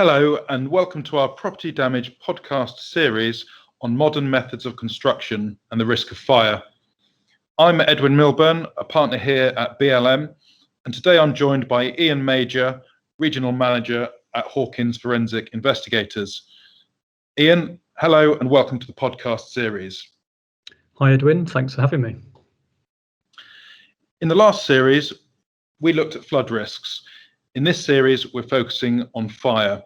Hello and welcome to our Property Damage Podcast series on modern methods of construction and the risk of fire. I'm Edwin Millburn, a partner here at BLM, and today I'm joined by Ian Major, Regional Manager at Hawkins Forensic Investigators. Ian, hello and welcome to the podcast series. Hi Edwin, thanks for having me. In the last series, we looked at flood risks. In this series, we're focusing on fire.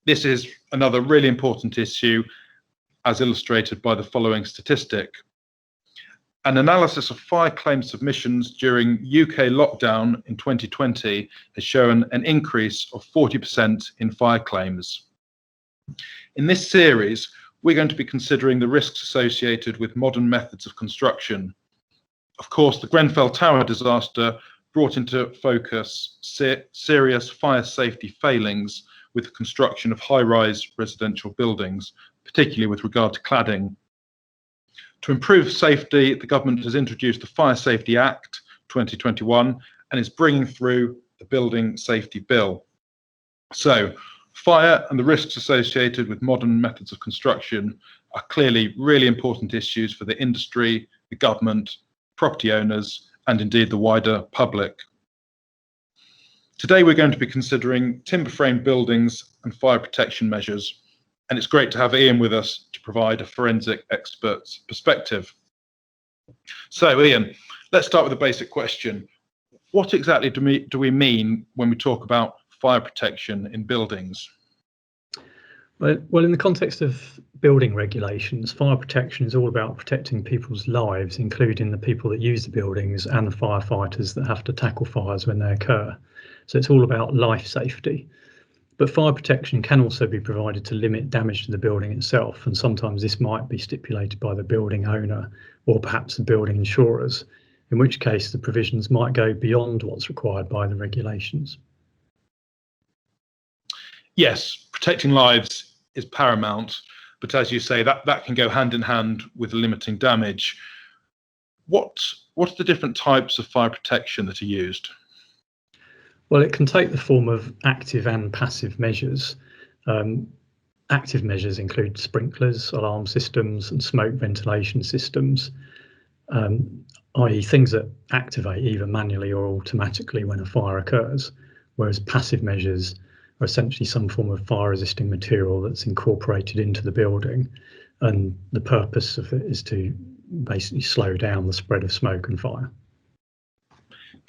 This is another really important issue, as illustrated by the following statistic. An analysis of fire claim submissions during UK lockdown in 2020 has shown an increase of 40% in fire claims. In this series, we're going to be considering the risks associated with modern methods of construction. Of course, the Grenfell Tower disaster brought into focus serious fire safety failings with the construction of high-rise residential buildings, particularly with regard to cladding. To improve safety, the government has introduced the Fire Safety Act 2021 and is bringing through the Building Safety Bill. So, fire and the risks associated with modern methods of construction are clearly really important issues for the industry, the government, property owners, and indeed the wider public. Today we're going to be considering timber frame buildings and fire protection measures, and it's great to have Ian with us to provide a forensic expert's perspective. So Ian, let's start with a basic question. What exactly do we mean when we talk about fire protection in buildings? Well, in the context of building regulations, fire protection is all about protecting people's lives, including the people that use the buildings and the firefighters that have to tackle fires when they occur. So it's all about life safety. But fire protection can also be provided to limit damage to the building itself, and sometimes this might be stipulated by the building owner or perhaps the building insurers, in which case the provisions might go beyond what's required by the regulations. Yes, protecting lives is paramount, but as you say, that can go hand in hand with limiting damage. What are the different types of fire protection that are used? Well, it can take the form of active and passive measures. Active measures include sprinklers, alarm systems, and smoke ventilation systems, i.e. things that activate either manually or automatically when a fire occurs, whereas passive measures are essentially some form of fire-resisting material that's incorporated into the building, and the purpose of it is to basically slow down the spread of smoke and fire.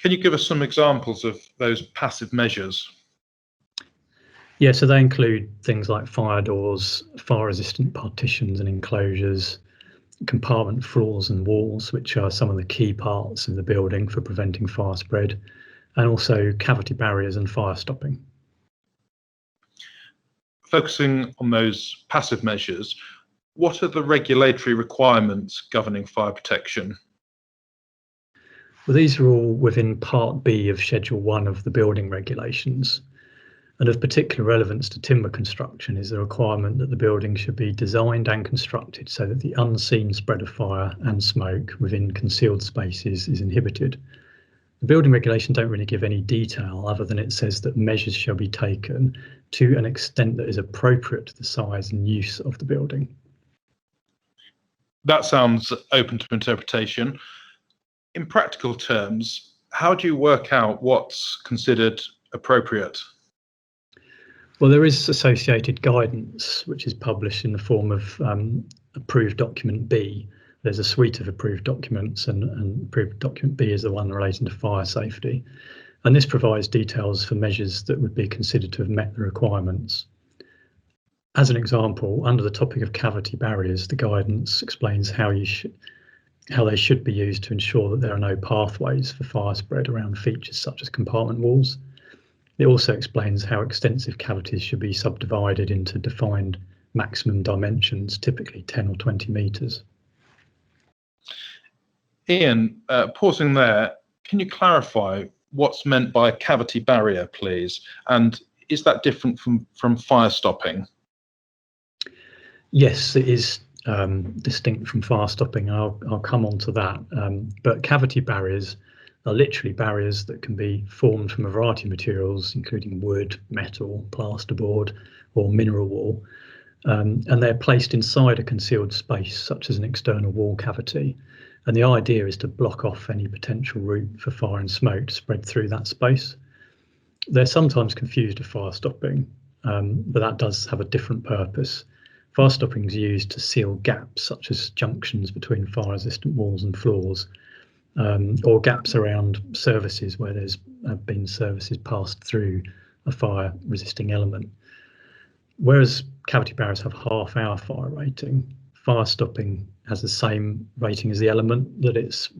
Can you give us some examples of those passive measures? Yeah, so they include things like fire doors, fire-resistant partitions and enclosures, compartment floors and walls, which are some of the key parts of the building for preventing fire spread, and also cavity barriers and fire stopping. Focusing on those passive measures, what are the regulatory requirements governing fire protection? Well, these are all within Part B of Schedule 1 of the building regulations. And of particular relevance to timber construction is the requirement that the building should be designed and constructed so that the unseen spread of fire and smoke within concealed spaces is inhibited. The building regulations don't really give any detail other than it says that measures shall be taken to an extent that is appropriate to the size and use of the building. That sounds open to interpretation. In practical terms, how do you work out what's considered appropriate? Well, there is associated guidance, which is published in the form of Approved Document B. There's a suite of approved documents, and Approved Document B is the one relating to fire safety. And this provides details for measures that would be considered to have met the requirements. As an example, under the topic of cavity barriers, the guidance explains how they should be used to ensure that there are no pathways for fire spread around features such as compartment walls. It also explains how extensive cavities should be subdivided into defined maximum dimensions, typically 10 or 20 metres. Ian, pausing there, can you clarify what's meant by a cavity barrier, please? And is that different from fire stopping? Yes, it is distinct from fire stopping. I'll come on to that. But cavity barriers are literally barriers that can be formed from a variety of materials, including wood, metal, plasterboard, or mineral wool. And they're placed inside a concealed space, such as an external wall cavity. And the idea is to block off any potential route for fire and smoke to spread through that space. They're sometimes confused with fire stopping, but that does have a different purpose. Fire stopping is used to seal gaps, such as junctions between fire-resistant walls and floors, or gaps around services where there's been services passed through a fire-resisting element. Whereas cavity barriers have half-hour fire rating, fire stopping has the same rating as the element that it's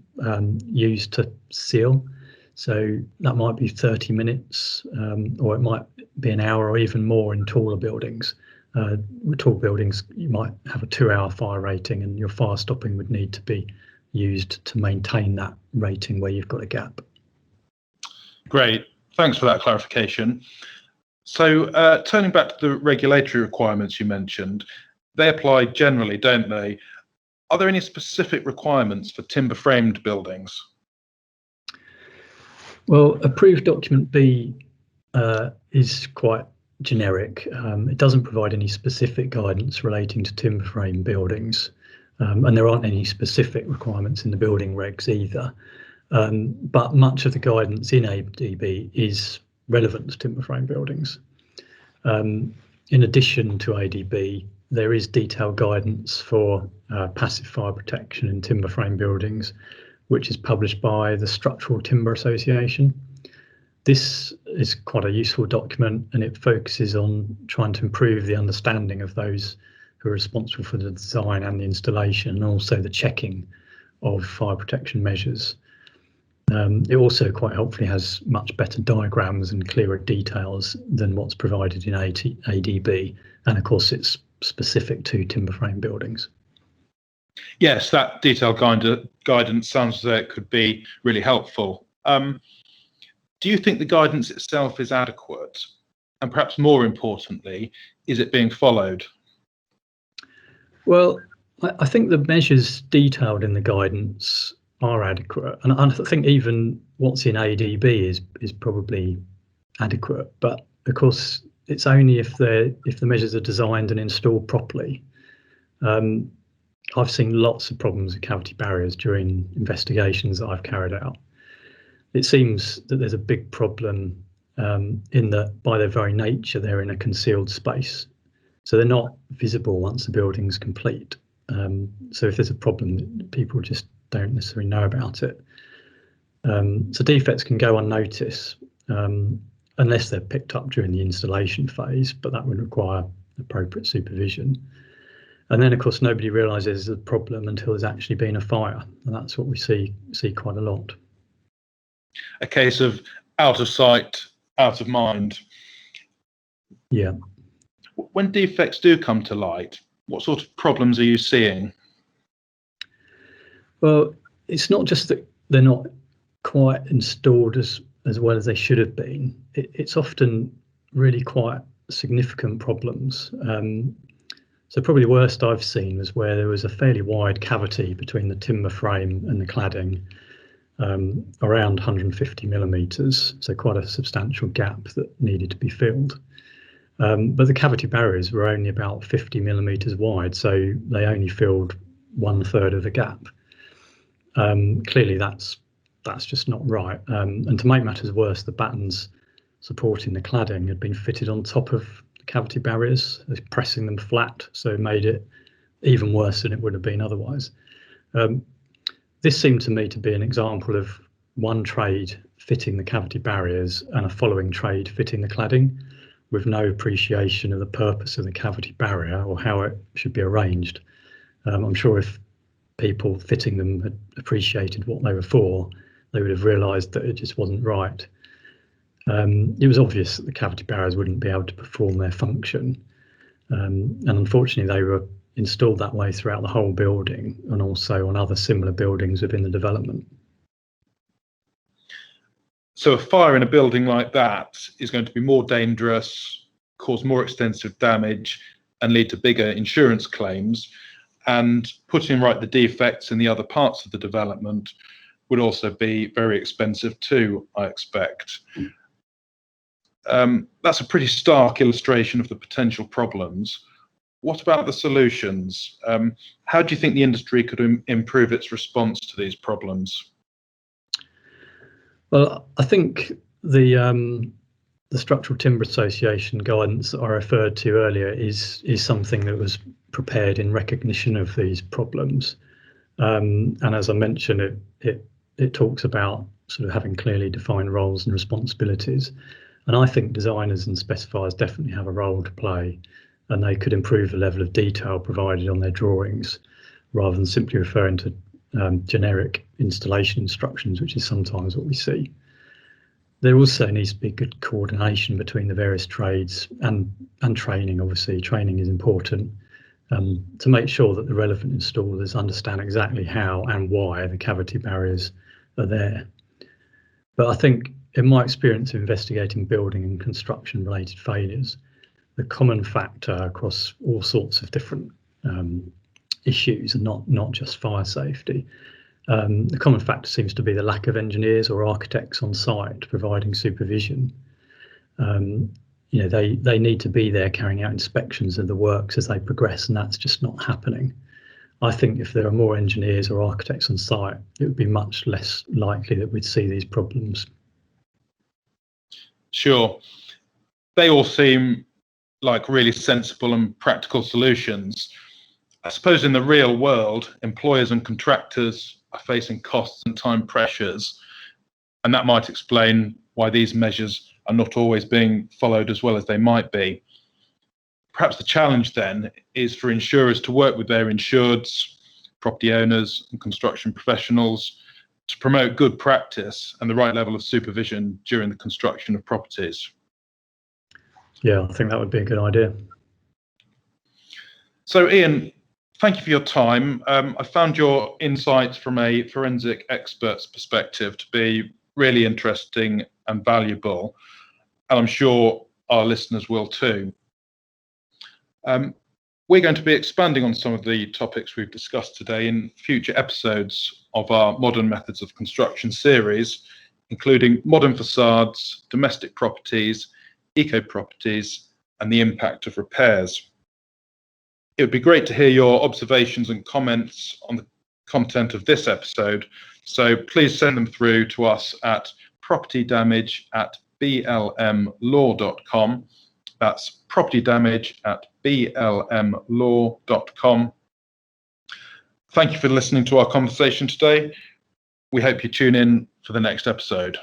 used to seal. So that might be 30 minutes, or it might be an hour or even more in taller buildings. With tall buildings, you might have a 2-hour fire rating, and your fire stopping would need to be used to maintain that rating where you've got a gap. Great, thanks for that clarification. So turning back to the regulatory requirements you mentioned, they apply generally, don't they? Are there any specific requirements for timber framed buildings? Well, approved document B is quite generic. It doesn't provide any specific guidance relating to timber frame buildings, and there aren't any specific requirements in the building regs either. But much of the guidance in ADB is relevant to timber frame buildings. In addition to ADB, there is detailed guidance for passive fire protection in timber frame buildings, which is published by the Structural Timber Association. This is quite a useful document, and it focuses on trying to improve the understanding of those who are responsible for the design and the installation, and also the checking of fire protection measures. It also quite helpfully has much better diagrams and clearer details than what's provided in ADB, and of course it's specific to timber frame buildings. Yes, that detailed guidance sounds as though it could be really helpful. Do you think the guidance itself is adequate? And perhaps more importantly, is it being followed? Well, I think the measures detailed in the guidance are adequate, and I think even what's in ADB is probably adequate. But of course, it's only if the measures are designed and installed properly. I've seen lots of problems with cavity barriers during investigations that I've carried out. It seems that there's a big problem in that by their very nature, they're in a concealed space. So they're not visible once the building's complete. So if there's a problem, people just don't necessarily know about it. So defects can go unnoticed unless they're picked up during the installation phase, but that would require appropriate supervision. And then, of course, nobody realises the problem until there's actually been a fire, and that's what we see quite a lot. A case of out of sight, out of mind. Yeah. When defects do come to light, what sort of problems are you seeing? Well, it's not just that they're not quite installed as well as they should have been. It's often really quite significant problems. So probably the worst I've seen was where there was a fairly wide cavity between the timber frame and the cladding, around 150 millimetres, so quite a substantial gap that needed to be filled. But the cavity barriers were only about 50 millimetres wide, so they only filled 1/3 of the gap. Clearly that's just not right. And to make matters worse, the battens supporting the cladding had been fitted on top of the cavity barriers, pressing them flat, so it made it even worse than it would have been otherwise. This seemed to me to be an example of one trade fitting the cavity barriers and a following trade fitting the cladding, with no appreciation of the purpose of the cavity barrier or how it should be arranged. I'm sure if people fitting them had appreciated what they were for, they would have realised that it just wasn't right. It was obvious that the cavity barriers wouldn't be able to perform their function, and unfortunately they were installed that way throughout the whole building and also on other similar buildings within the development. So a fire in a building like that is going to be more dangerous, cause more extensive damage, and lead to bigger insurance claims. And putting right the defects in the other parts of the development would also be very expensive too, I expect. That's a pretty stark illustration of the potential problems. What about the solutions? How do you think the industry could improve its response to these problems? Well, I think the Structural Timber Association guidance that I referred to earlier is something that was prepared in recognition of these problems. And as I mentioned, it talks about sort of having clearly defined roles and responsibilities. And I think designers and specifiers definitely have a role to play, and they could improve the level of detail provided on their drawings rather than simply referring to generic installation instructions, which is sometimes what we see. There also needs to be good coordination between the various trades and training. Obviously, training is important to make sure that the relevant installers understand exactly how and why the cavity barriers are there. But I think, in my experience of investigating building and construction related failures, the common factor across all sorts of different issues, and not just fire safety, the common factor seems to be the lack of engineers or architects on site providing supervision. They need to be there carrying out inspections of the works as they progress, and that's just not happening. I think if there are more engineers or architects on site, it would be much less likely that we'd see these problems. Sure. They all seem like really sensible and practical solutions. I suppose in the real world, employers and contractors are facing costs and time pressures, and that might explain why these measures are not always being followed as well as they might be. Perhaps the challenge then is for insurers to work with their insureds, property owners and construction professionals to promote good practice and the right level of supervision during the construction of properties. Yeah, I think that would be a good idea. So Ian, thank you for your time. I found your insights from a forensic expert's perspective to be really interesting and valuable, and I'm sure our listeners will too. We're going to be expanding on some of the topics we've discussed today in future episodes of our Modern Methods of Construction series, including modern facades, domestic properties, eco-properties, and the impact of repairs. It would be great to hear your observations and comments on the content of this episode, so please send them through to us at propertydamage@blmlaw.com. That's propertydamage@blmlaw.com. Thank you for listening to our conversation today. We hope you tune in for the next episode.